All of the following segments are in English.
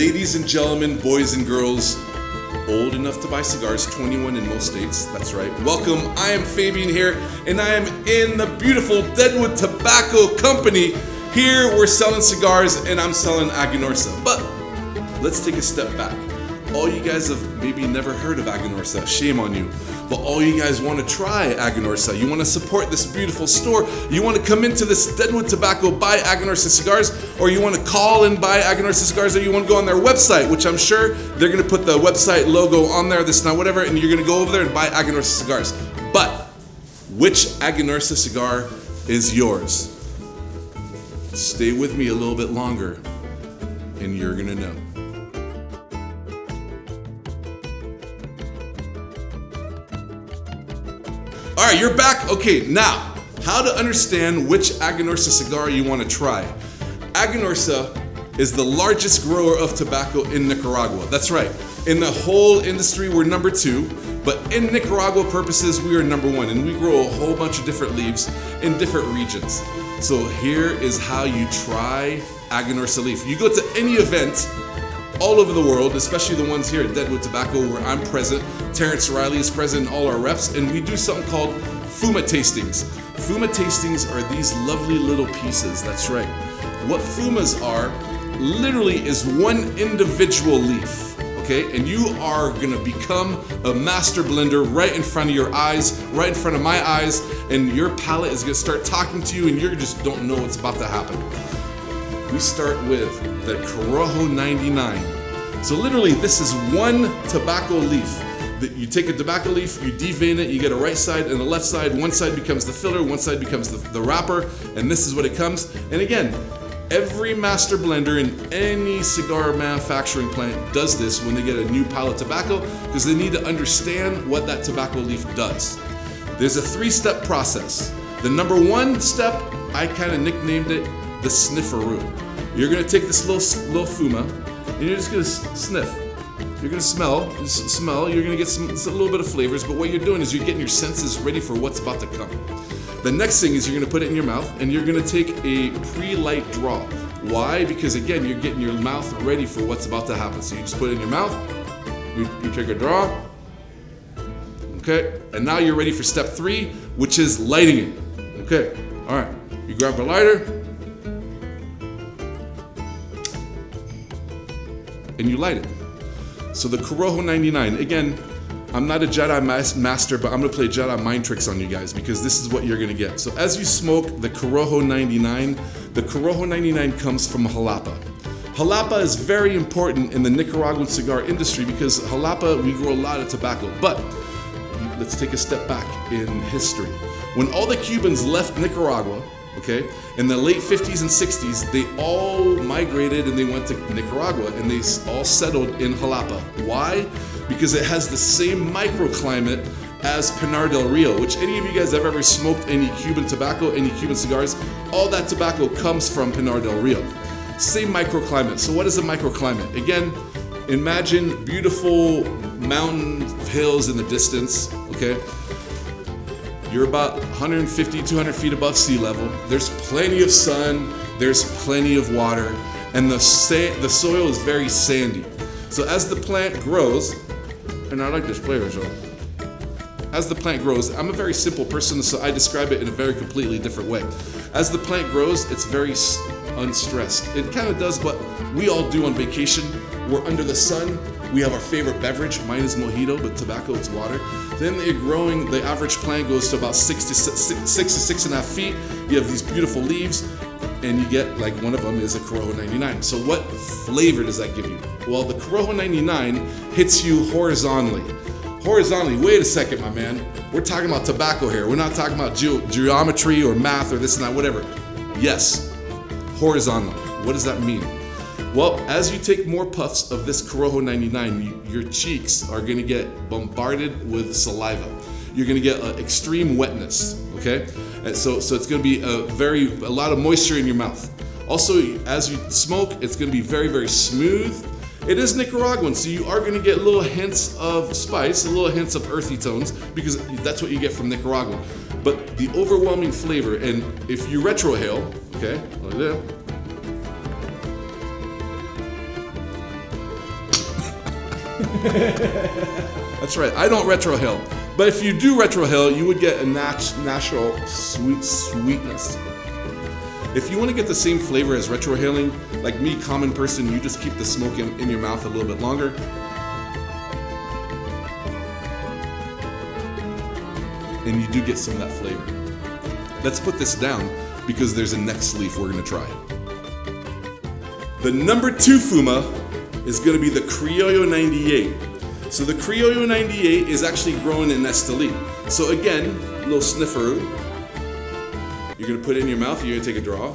Ladies and gentlemen, boys and girls, old enough to buy cigars, 21 in most states, that's right. Welcome, I am Fabien here, and I am in the beautiful Deadwood Tobacco Company. Here we're selling cigars, and I'm selling Aganorsa. But let's take a step back. All you guys have maybe never heard of Aganorsa, shame on you. But all you guys want to try Aganorsa, you want to support this beautiful store, you want to come into this Deadwood Tobacco, buy Aganorsa cigars, or you want to call and buy Aganorsa cigars, or you want to go on their website, which I'm sure they're going to put the website logo on there, this, not whatever, and you're going to go over there and buy Aganorsa cigars. But which Aganorsa cigar is yours? Stay with me a little bit longer, and you're going to know. All right, you're back. Okay, now, how to understand which Aganorsa cigar you want to try. Aganorsa is the largest grower of tobacco in Nicaragua. That's right. In the whole industry, we're number 2, but in Nicaragua purposes, we are number 1, and we grow a whole bunch of different leaves in different regions. So here is how you try Aganorsa Leaf. You go to any event all over the world, especially the ones here at Deadwood Tobacco where I'm present. Terrence Riley is present, all our reps, and we do something called Fuma tastings. Fuma tastings are these lovely little pieces, that's right. What Fumas are, literally is one individual leaf, okay? And you are gonna become a master blender right in front of your eyes, right in front of my eyes, and your palate is gonna start talking to you and you just don't know what's about to happen. We start with the Corojo 99. So literally, this is one tobacco leaf. You take a tobacco leaf, you devein it, you get a right side and a left side. One side becomes the filler, one side becomes the wrapper, and this is what it comes. And again, every master blender in any cigar manufacturing plant does this when they get a new pile of tobacco, because they need to understand what that tobacco leaf does. There's a 3-step process. The number 1 step, I kind of nicknamed it the snifferoo. You're gonna take this little Fuma, and you're just gonna sniff. You're gonna smell, you're gonna get a little bit of flavors, but what you're doing is you're getting your senses ready for what's about to come. The next thing is you're gonna put it in your mouth, and you're gonna take a pre-light draw. Why? Because again, you're getting your mouth ready for what's about to happen. So you just put it in your mouth, you take a draw, okay? And now you're ready for step 3, which is lighting it, okay? All right, you grab a lighter, and you light it. So the Corojo 99, again, I'm not a Jedi master, but I'm gonna play Jedi mind tricks on you guys because this is what you're gonna get. So as you smoke the Corojo 99, the Corojo 99 comes from Jalapa. Jalapa is very important in the Nicaraguan cigar industry because Jalapa, we grow a lot of tobacco. But let's take a step back in history. When all the Cubans left Nicaragua, okay, in the late 50s and 60s, they all migrated and they went to Nicaragua and they all settled in Jalapa. Why? Because it has the same microclimate as Pinar del Rio, which any of you guys have ever smoked any Cuban tobacco, any Cuban cigars, all that tobacco comes from Pinar del Rio. Same microclimate. So what is a microclimate? Again, imagine beautiful mountain hills in the distance, okay? You're about 150, 200 feet above sea level. There's plenty of sun, there's plenty of water, and the soil is very sandy. So as the plant grows, and I like this flavor, so as the plant grows, I'm a very simple person, so I describe it in a very completely different way. As the plant grows, it's very unstressed. It kind of does what we all do on vacation. We're under the sun. We have our favorite beverage. Mine is mojito, but tobacco, it's water. Then they're growing, the average plant goes to about 6 to 6.5 feet. You have these beautiful leaves, and you get, like one of them is a Corojo 99. So what flavor does that give you? Well, the Corojo 99 hits you horizontally. Horizontally, wait a second, my man. We're talking about tobacco here. We're not talking about geometry or math or this and that, whatever. Yes, horizontal. What does that mean? Well, as you take more puffs of this Corojo 99, your cheeks are gonna get bombarded with saliva. You're gonna get extreme wetness, okay? And so it's gonna be a lot of moisture in your mouth. Also, as you smoke, it's gonna be very, very smooth. It is Nicaraguan, so you are gonna get little hints of spice, little hints of earthy tones, because that's what you get from Nicaragua. But the overwhelming flavor, and if you retrohale, okay, like that, That's right, I don't retrohale. But if you do retrohale, you would get a natural sweetness. If you want to get the same flavor as retrohaling, like me, common person, you just keep the smoke in your mouth a little bit longer. And you do get some of that flavor. Let's put this down because there's a next leaf we're gonna try. The number 2 Fuma is gonna be the Criollo 98. So the Criollo 98 is actually grown in Esteli. So again, a little sniffer. You're gonna put it in your mouth, you're gonna take a draw,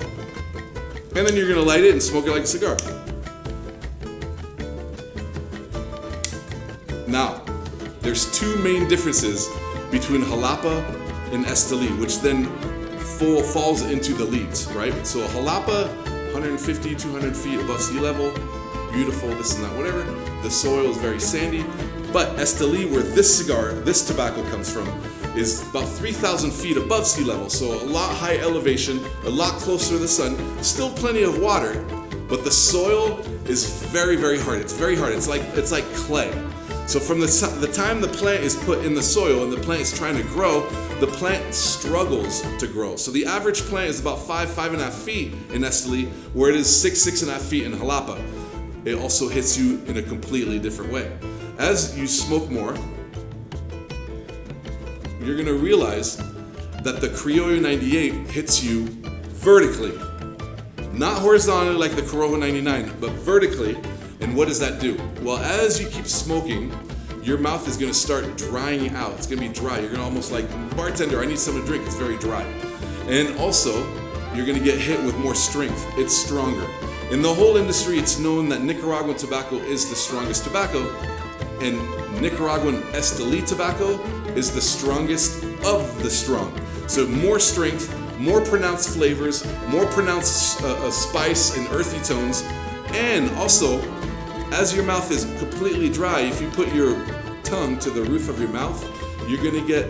and then you're gonna light it and smoke it like a cigar. Now, there's 2 main differences between Jalapa and Esteli, which then falls into the leads, right? So Jalapa, 150, 200 feet above sea level, beautiful, this and that, whatever. The soil is very sandy. But Esteli, where this tobacco comes from, is about 3,000 feet above sea level. So a lot high elevation, a lot closer to the sun, still plenty of water, but the soil is very, very hard. It's very hard, it's like clay. So from the time the plant is put in the soil and the plant is trying to grow, the plant struggles to grow. So the average plant is about 5.5 feet in Esteli, where it is 6.5 feet in Jalapa. It also hits you in a completely different way. As you smoke more, you're gonna realize that the Criollo 98 hits you vertically. Not horizontally like the Corojo 99, but vertically. And what does that do? Well, as you keep smoking, your mouth is gonna start drying out. It's gonna be dry. You're gonna almost like, bartender, I need something to drink. It's very dry. And also, you're gonna get hit with more strength. It's stronger. In the whole industry, it's known that Nicaraguan tobacco is the strongest tobacco, and Nicaraguan Esteli tobacco is the strongest of the strong. So more strength, more pronounced flavors, more pronounced spice and earthy tones, and also, as your mouth is completely dry, if you put your tongue to the roof of your mouth, you're gonna get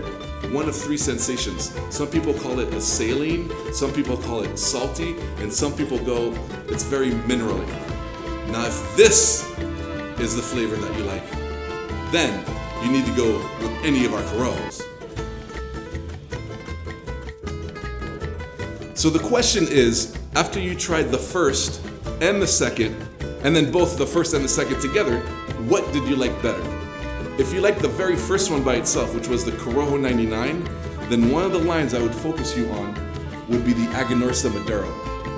one of 3 sensations. Some people call it a saline, some people call it salty, and some people go, it's very minerally. Now, if this is the flavor that you like, then you need to go with any of our Corojos. So the question is, after you tried the first and the second, and then both the first and the second together, what did you like better? If you like the very first one by itself, which was the Corojo 99, then one of the lines I would focus you on would be the Aganorsa Maduro.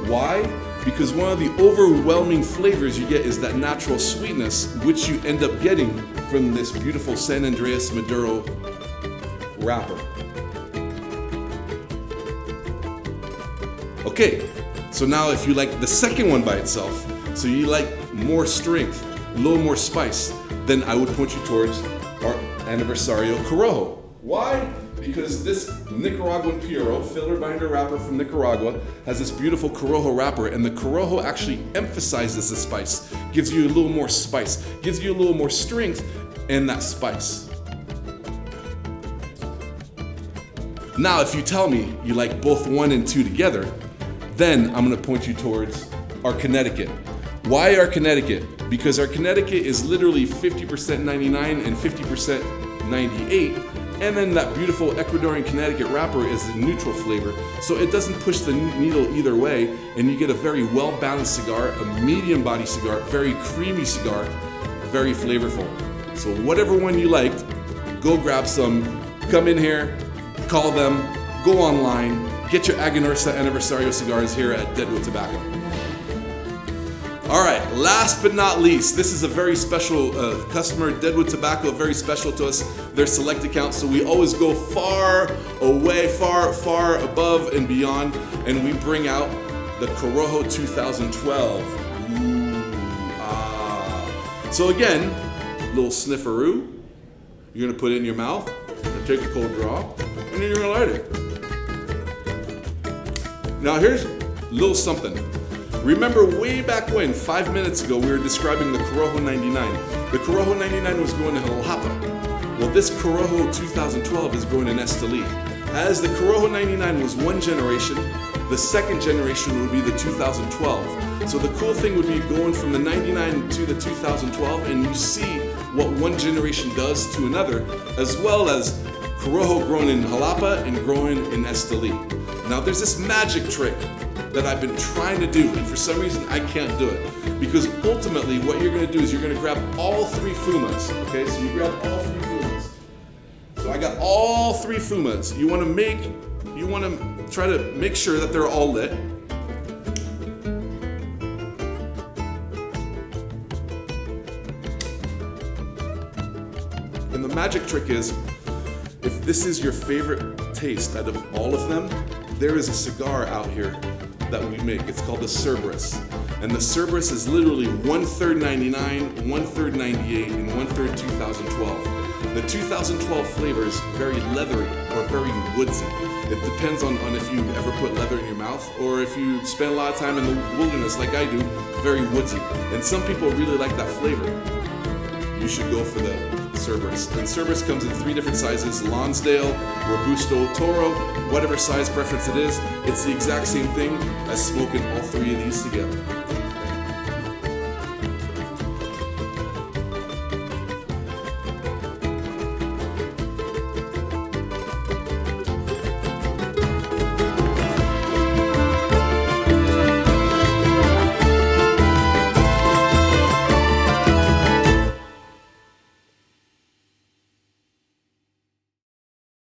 Why? Because one of the overwhelming flavors you get is that natural sweetness, which you end up getting from this beautiful San Andreas Maduro wrapper. Okay, so now if you like the second one by itself, so you like more strength, a little more spice, then I would point you towards our Aniversario Corojo. Why? Because this Nicaraguan Puro, filler binder wrapper from Nicaragua, has this beautiful Corojo wrapper, and the Corojo actually emphasizes the spice, gives you a little more spice, gives you a little more strength, and that spice. Now, if you tell me you like both 1 and 2 together, then I'm gonna point you towards our Connecticut. Why our Connecticut? Because our Connecticut is literally 50% 99 and 50% 98, and then that beautiful Ecuadorian Connecticut wrapper is a neutral flavor, so it doesn't push the needle either way, and you get a very well-balanced cigar, a medium body cigar, very creamy cigar, very flavorful. So whatever one you liked, go grab some, come in here, call them, go online, get your Aganorsa Aniversario cigars here at Deadwood Tobacco. All right, last but not least, this is a very special customer, Deadwood Tobacco, very special to us, their select account, so we always go far away, far above and beyond, and we bring out the Corojo 2012. So again, little snifferoo, you're gonna put it in your mouth, and take a cold draw, and then you're gonna light it. Now here's a little something. Remember way back when, 5 minutes ago, we were describing the Corojo 99. The Corojo 99 was growing in Jalapa. Well, this Corojo 2012 is growing in Esteli. As the Corojo 99 was 1 generation, the second generation would be the 2012. So the cool thing would be going from the 99 to the 2012, and you see what one generation does to another, as well as Corojo grown in Jalapa and grown in Esteli. Now there's this magic trick that I've been trying to do, and for some reason I can't do it. Because ultimately what you're gonna do is you're gonna grab all 3 Fumas, okay? So you grab all 3 Fumas. So I got all 3 Fumas. You wanna try to make sure that they're all lit. And the magic trick is, if this is your favorite taste out of all of them, there is a cigar out here that we make. It's called the Cerberus. And the Cerberus is literally 1/3 99, 1/3 98, and 1/3 2012. The 2012 flavor is very leathery or very woodsy. It depends on if you ever put leather in your mouth or if you spend a lot of time in the wilderness like I do, very woodsy. And some people really like that flavor. You should go for the Cerberus. And Cerberus comes in 3 different sizes: Lonsdale, Robusto, Toro, whatever size preference it is. It's the exact same thing as smoking all 3 of these together.